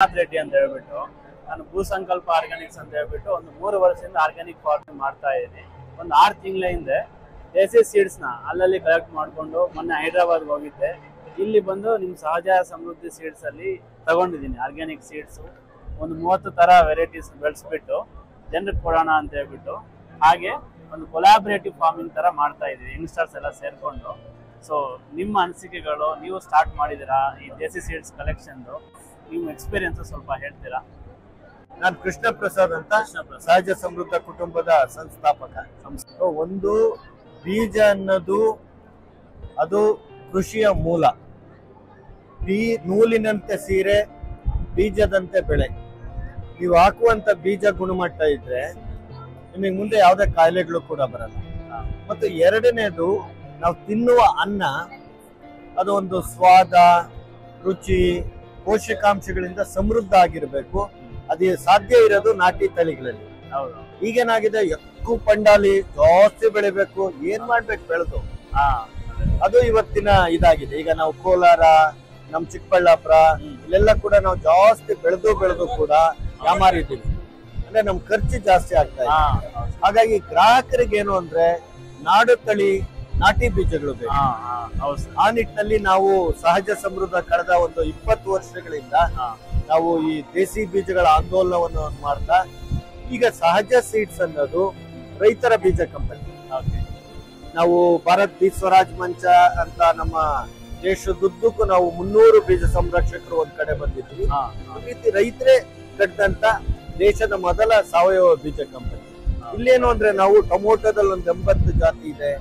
ರೆಡ್ಡಿ ಅಂತ ಹೇಳ್ಬಿಟ್ಟು ನಾನು ಭೂ ಸಂಕಲ್ಪ ಆರ್ಗಾನಿಕ್ಸ್ ಅಂತ ಹೇಳ್ಬಿಟ್ಟು ಒಂದು 3 ವರ್ಷದಿಂದ ಆರ್ಗಾನಿಕ್ ಫಾರ್ಮಿಂಗ್ ಮಾಡ್ತಾ ಇದ್ದೀನಿ. ಒಂದು 6 ತಿಂಗಳ ಹಿಂದೆ ದೇಸಿ ಸೀಡ್ಸ್ ನ ಅಲ್ಲಲ್ಲಿ ಕಲೆಕ್ಟ್ ಮಾಡ್ಕೊಂಡು ಮೊನ್ನೆ ಹೈದರಾಬಾದ್ ಹೋಗಿದ್ದೆ. ಇಲ್ಲಿ ಬಂದು ನಿಮ್ ಸಹಜ ಸಮೃದ್ಧಿ ಸೀಡ್ಸ್ ಅಲ್ಲಿ ತಗೊಂಡಿದ್ದೀನಿ ಆರ್ಗ್ಯಾನಿಕ್ ಸೀಡ್ಸ್. ಒಂದು 30 ತರ ವೆರೈಟೀಸ್ ಬೆಳೆಸ್ಬಿಟ್ಟು ಜನರಿಗೆ ಕೊಡೋಣ ಅಂತ ಹೇಳ್ಬಿಟ್ಟು ಹಾಗೆ ಒಂದು ಕೊಲಾಬರೇಟಿವ್ ಫಾರ್ಮಿಂಗ್ ತರ ಮಾಡ್ತಾ ಇದೀವಿ ಯಂಗ್ಸ್ಟರ್ಸ್ ಎಲ್ಲ ಸೇರ್ಕೊಂಡು. ಸೊ ನಿಮ್ಮ ಅನಿಸಿಕೆಗಳು, ನೀವು ಸ್ಟಾರ್ಟ್ ಮಾಡಿದಿರಾ ಈ ದೇಸಿ ಸೀಡ್ಸ್ ಕಲೆಕ್ಷನ್, ನಿಮ್ಮ ಎಕ್ಸ್ಪೀರಿಯನ್ಸ್ ಸ್ವಲ್ಪ ಹೇಳ್ತೀರಾ? ನಾನು ಕೃಷ್ಣ ಪ್ರಸಾದ್ ಅಂತ ಸಹಜ ಸಮೃದ್ಧ ಕುಟುಂಬದ ಸಂಸ್ಥಾಪಕ. ಒಂದು ಬೀಜ ಅನ್ನೋದು ಅದು ಕೃಷಿಯ ಮೂಲ. ನೂಲಿನಂತೆ ಸೀರೆ, ಬೀಜದಂತೆ ಬೆಳೆ. ನೀವು ಹಾಕುವಂತ ಬೀಜ ಗುಣಮಟ್ಟ ಇದ್ರೆ ನಿಮಗೆ ಮುಂದೆ ಯಾವುದೇ ಕಾಯಿಲೆಗಳು ಕೂಡ ಬರಲ್ಲ. ಮತ್ತು ಎರಡನೇದು, ನಾವು ತಿನ್ನುವ ಅನ್ನ ಅದು ಒಂದು ಸ್ವಾದ, ರುಚಿ, ಪೋಷಕಾಂಶಗಳಿಂದ ಸಮೃದ್ಧ ಆಗಿರ್ಬೇಕು. ಅದು ಸಾಧ್ಯ ಇರೋದು ನಾಟಿ ತಳಿಗಳಲ್ಲಿ. ಈಗೇನಾಗಿದೆ, ಎಕ್ಕು ಪಂಡಾಲಿ ಜಾಸ್ತಿ ಬೆಳಿಬೇಕು, ಏನ್ ಮಾಡ್ಬೇಕು ಬೆಳೆದು, ಅದು ಇವತ್ತಿನ ಇದಾಗಿದೆ. ಈಗ ನಾವು ಕೋಲಾರ, ನಮ್ ಚಿಕ್ಕಬಳ್ಳಾಪುರ ಇಲ್ಲೆಲ್ಲ ಕೂಡ ನಾವು ಜಾಸ್ತಿ ಬೆಳೆದು ಕೂಡ ಯಾಮಾರಿದ್ದೀವಿ. ಅಂದ್ರೆ ನಮ್ ಖರ್ಚು ಜಾಸ್ತಿ ಆಗ್ತಾ ಇದೆ. ಹಾಗಾಗಿ ಗ್ರಾಹಕರಿಗೆ ಏನು ಅಂದ್ರೆ ನಾಡು ತಳಿ, ನಾಟಿ ಬೀಜಗಳು ಬೇಕು. ಆ ನಿಟ್ಟಿನಲ್ಲಿ ನಾವು ಸಹಜ ಸಮೃದ್ಧ ಕಳೆದ ಒಂದು 20 ವರ್ಷಗಳಿಂದ ನಾವು ಈ ದೇಸಿ ಬೀಜಗಳ ಆಂದೋಲನವನ್ನು ಮಾಡ್ತಾ ಈಗ ಸಹಜ ಸೀಡ್ಸ್ ಅನ್ನೋದು ರೈತರ ಬೀಜ ಕಂಪನಿ. ನಾವು ಭಾರತ್ ಬೀಜ ಸ್ವರಾಜ್ ಮಂಚ ಅಂತ ನಮ್ಮ ದೇಶದುದ್ದಕ್ಕೂ ನಾವು 300 ಬೀಜ ಸಂರಕ್ಷಕರು ಒಂದ್ ಕಡೆ ಬಂದಿದ್ವಿ. ಈ ರೀತಿ ರೈತರೇ ಕಟ್ಟಿದಂತ ದೇಶದ ಮೊದಲ ಸಾವಯವ ಬೀಜ ಕಂಪನಿ. ಇಲ್ಲೇನು ಅಂದ್ರೆ ನಾವು ಟೊಮೊಟೊದಲ್ಲಿ ಒಂದು 80 ಜಾತಿ ಇದೆ,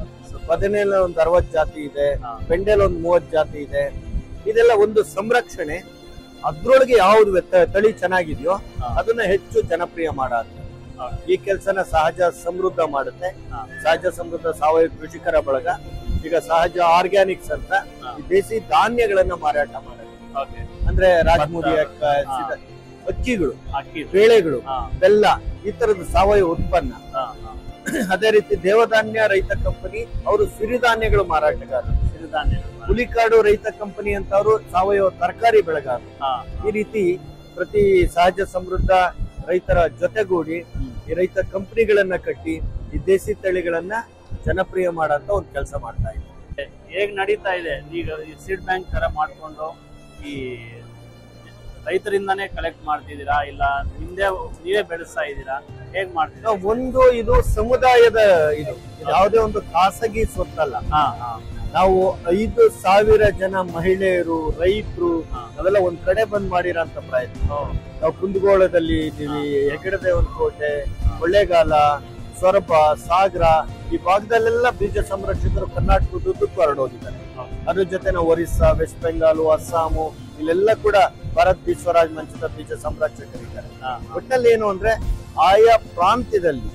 ಬದನೆಯಲ್ಲಿ ಒಂದು 60 ಜಾತಿ ಇದೆ, ಬೆಂಡೆಲ್ ಒಂದು 30 ಜಾತಿ ಇದೆ. ಇದೆಲ್ಲ ಒಂದು ಸಂರಕ್ಷಣೆ. ಅದ್ರೊಳಗೆ ಯಾವ್ದು ತಳಿ ಚೆನ್ನಾಗಿದೆಯೋ ಅದನ್ನ ಹೆಚ್ಚು ಜನಪ್ರಿಯ ಮಾಡೋದು. ಈ ಕೆಲಸನ ಸಹಜ ಸಮೃದ್ಧ ಮಾಡುತ್ತೆ. ಸಹಜ ಸಮೃದ್ಧ ಸಾವಯವ ಕೃಷಿಕರ ಬಳಗ ಈಗ ಸಹಜ ಆರ್ಗ್ಯಾನಿಕ್ಸ್ ಅಂತ ದೇಸಿ ಧಾನ್ಯಗಳನ್ನ ಮಾರಾಟ ಮಾಡೋದು. ಅಂದ್ರೆ ರಾಜಮೂರಿ, ಅಕ್ಕಿಗಳು, ಬೇಳೆಗಳು, ಬೆಲ್ಲ, ಈ ತರದ ಸಾವಯವ ಉತ್ಪನ್ನ. ಅದೇ ರೀತಿ ದೇವಧಾನ್ಯ ರೈತ ಕಂಪನಿ ಅವರು ಸಿರಿಧಾನ್ಯಗಳು ಮಾರಾಟಗಾರರು. ಹುಲಿಕಾಡು ರೈತ ಕಂಪನಿ ಅಂತ ಅವರು ಸಾವಯವ ತರಕಾರಿ ಬೆಳೆಗಾರರು. ಈ ರೀತಿ ಪ್ರತಿ ಸಹಜ ಸಮೃದ್ಧ ರೈತರ ಜೊತೆಗೂಡಿ ಈ ರೈತ ಕಂಪನಿಗಳನ್ನ ಕಟ್ಟಿ ಈ ದೇಸಿ ತಳಿಗಳನ್ನ ಜನಪ್ರಿಯ ಮಾಡಂತ ಒಂದು ಕೆಲಸ ಮಾಡ್ತಾ ಇದೆ. ಹೇಗ್ ನಡೀತಾ ಇದೆ ಈಗ ಈ ಸೀಡ್ ಬ್ಯಾಂಕ್ ತರ ಮಾಡ್ಕೊಂಡು ಈ ರೈತರಿಂದಾನೇ ಕಲೆಕ್ಟ್ ಮಾಡ್ತಿದ್ದೀರಾ, ಇಲ್ಲ ನೀವೇ ಬೆಳೆಸ್ತಾ ಇದ್ದೀರಾ, ಹೇಗ್ ಮಾಡ್ತೀರಾ? ಒಂದು ಇದು ಸಮುದಾಯದ ಇದು ಯಾವುದೇ ಒಂದು ಖಾಸಗಿ ಸ್ವತ್ತಲ್ಲ. ನಾವು 5,000 ಜನ ಮಹಿಳೆಯರು, ರೈತರು ಅವೆಲ್ಲ ಒಂದ್ ಕಡೆ ಬಂದ್ ಮಾಡಿರೋಂತ ಪ್ರಯತ್ನ. ನಾವು ಕುಂದಗೋಳದಲ್ಲಿ ಇದ್ದೀವಿ, ಹೆಗ್ಗಡದೇವನಕೋಟೆ, ಕೊಳ್ಳೇಗಾಲ, ಸೊರಬ, ಸಾಗರ ಈ ಭಾಗದಲ್ಲೆಲ್ಲ ಬೀಜ ಸಂರಕ್ಷಕರು ಕರ್ನಾಟಕದುದ್ದಕ್ಕೂ ಹರಡೋಗಿದ್ದಾರೆ. ಅದ್ರ ಜೊತೆ ನಾವು ಒರಿಸ್ಸಾ, ವೆಸ್ಟ್ ಬೆಂಗಾಲ್, ಅಸ್ಸಾಮು ಇಲ್ಲೆಲ್ಲ ಕೂಡ ಭಾರತ್ ಬೀಜ ಸ್ವರಾಜ್ ಮಂಚದ ಬೀಜ ಸಂರಕ್ಷಕರಿದ್ದಾರೆ. ಒಟ್ಟಲ್ಲಿ ಏನು ಅಂದ್ರೆ ಆಯಾ ಪ್ರಾಂತ್ಯದಲ್ಲಿ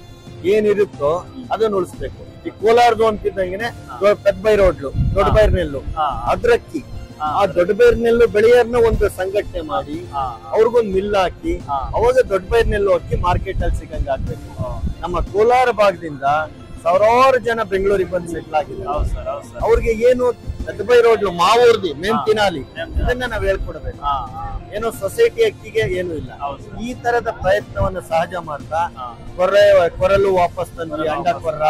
ಏನಿರುತ್ತೋ ಅದನ್ನ ಉಳಿಸ್ಬೇಕು. ಈ ಕೋಲಾರದು ಅಂತಿದ್ದಂಗೆನೆ ಪೆದ್ಬೈರೋಡ್ಲು, ದೊಡ್ಡಬೈರ್ನೆಲ್ಲು, ಅದ್ರಕ್ಕಿ, ಆ ದೊಡ್ಡಬೈರ್ನೆಲ್ಲು ಬೆಳೆಯರ್ನ ಒಂದು ಸಂಘಟನೆ ಮಾಡಿ ಅವ್ರಿಗೊಂದು ಮಿಲ್ ಹಾಕಿ ಅವಾಗ ದೊಡ್ಡಬೈರ್ನೆಲ್ಲು ಅಕ್ಕಿ ಮಾರ್ಕೆಟ್ ಅಲ್ಲಿ ಸಿಗಂಗ ಆಗ್ಬೇಕು. ನಮ್ಮ ಕೋಲಾರ ಭಾಗದಿಂದ ಸಾವಿರಾರು ಜನ ಬೆಂಗಳೂರಿಗೆ ಬಂದು ಸೆಟ್ಲ್ ಆಗಿದ್ದಾರೆ. ಅವ್ರಿಗೆ ಏನು ದೊಡ್ಡಬೈರೋಡ್ಲು ಮಾವೂರ್ದಿ ಮೇನ್ ತಿನಾಲಿ ಇದನ್ನ ನಾವ್ ಹೇಳ್ಕೊಡ್ಬೇಕು. ಏನೋ ಸೊಸೈಟಿ ಅಕ್ಕಿಗೆ ಏನು ಇಲ್ಲ. ಈ ತರದ ಪ್ರಯತ್ನವನ್ನ ಸಹಜ ಮಾಡ್ತಾ ಕೊರಲು ವಾಪಸ್ ತಂದ್ವಿ, ಅಂಡ ಕೊರ್ರ,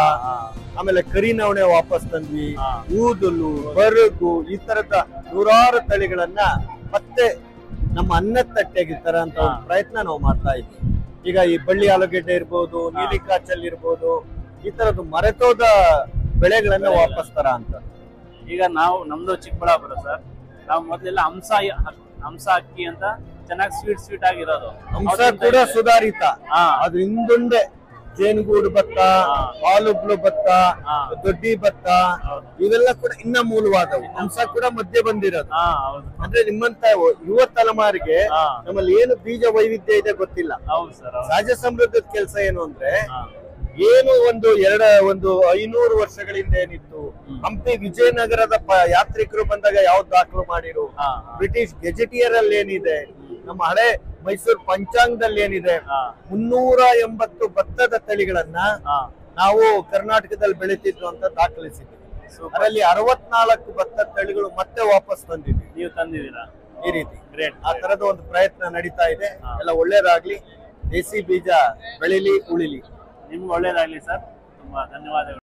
ಆಮೇಲೆ ಕರಿನವಣೆ ವಾಪಸ್ ತಂದ್ವಿ, ಊದಲು, ಬರಗು, ಈ ತರದ 100 ತಳಿಗಳನ್ನ ಮತ್ತೆ ನಮ್ಮ ಅನ್ನದ ತಟ್ಟೆಗೆ ತರಂತ ಒಂದು ಪ್ರಯತ್ನ ನಾವು ಮಾಡ್ತಾ ಇದ್ವಿ. ಈಗ ಈ ಬಳ್ಳಿ ಆಲೂಗೆಡ್ಡೆ ಇರ್ಬೋದು, ನೀಲಿಕಾಚಲ್ ಇರ್ಬೋದು, ಈ ತರದ್ದು ಮರೆತೋದ ಬೆಳೆಗಳನ್ನ ವಾಪಸ್ ತರ ಅಂತ. ಈಗ ನಾವು ನಮ್ದು ಚಿಕ್ಕಬಳ್ಳಾಪುರ ಸರ್, ನಾವು ಮೊದಲೆಲ್ಲ ಹಂಸ ಅಕ್ಕಿ ಅಂತ ಚೆನ್ನಾಗಿ ಸ್ವೀಟ್ ಆಗಿರೋದು. ಹಂಸ ಕೂಡ ಸುಧಾರಿತ, ಅದು ಹಿಂದುಂಡೆ ಜೇನುಗೂಡು ಭತ್ತ, ಹಾಲುಬ್ಳು ಭತ್ತ, ದೊಡ್ಡಿ ಭತ್ತ ಇವೆಲ್ಲ ಕೂಡ ಇನ್ನ ಮೂಲವಾದವು. ಹಂಸ ಕೂಡ ಮಧ್ಯೆ ಬಂದಿರೋದು. ಅಂದ್ರೆ ನಿಮ್ಮಂತ ಯುವ ತಲೆಮಾರಿಗೆ ನಮ್ಮಲ್ಲಿ ಏನು ಬೀಜ ವೈವಿಧ್ಯ ಇದೆ ಗೊತ್ತಿಲ್ಲ. ಸಹಜ ಸಮೃದ್ಧದ ಕೆಲಸ ಏನು ಅಂದ್ರೆ ಏನು ಒಂದು 500 ವರ್ಷಗಳಿಂದ ಏನಿತ್ತು, ಹಂಪಿ ವಿಜಯನಗರದ ಯಾತ್ರಿಕರು ಬಂದಾಗ ಯಾವ್ದು ದಾಖಲು ಮಾಡಿರು, ಬ್ರಿಟಿಷ್ ಗೆಜೆಟಿಯರ್ ಅಲ್ಲಿ ಏನಿದೆ, ನಮ್ಮ ಹಳೆ ಮೈಸೂರು ಪಂಚಾಂಗದಲ್ಲಿ ಏನಿದೆ, 380 ಭತ್ತದ ತಳಿಗಳನ್ನ ನಾವು ಕರ್ನಾಟಕದಲ್ಲಿ ಬೆಳೀತಿದ್ರು ಅಂತ ದಾಖಲಿಸಿದ್ವಿ. ಅದರಲ್ಲಿ 64 ಭತ್ತದ ತಳಿಗಳು ಮತ್ತೆ ವಾಪಸ್ ತಂದಿದ್ವಿ. ನೀವು ತಂದಿದ್ದೀರಾ? ಈ ರೀತಿ ಗ್ರೇಟ್. ಆ ತರದ ಒಂದು ಪ್ರಯತ್ನ ನಡೀತಾ ಇದೆ. ಹಾ. ಎಲ್ಲ ಒಳ್ಳೇದಾಗ್ಲಿ, ದೇಸಿ ಬೀಜ ಬೆಳಿಲಿ ಉಳಿಲಿ. ನಿಮ್ಗೆ ಒಳ್ಳೇದಾಗ್ಲಿ ಸರ್. ತುಂಬಾ ಧನ್ಯವಾದಗಳು.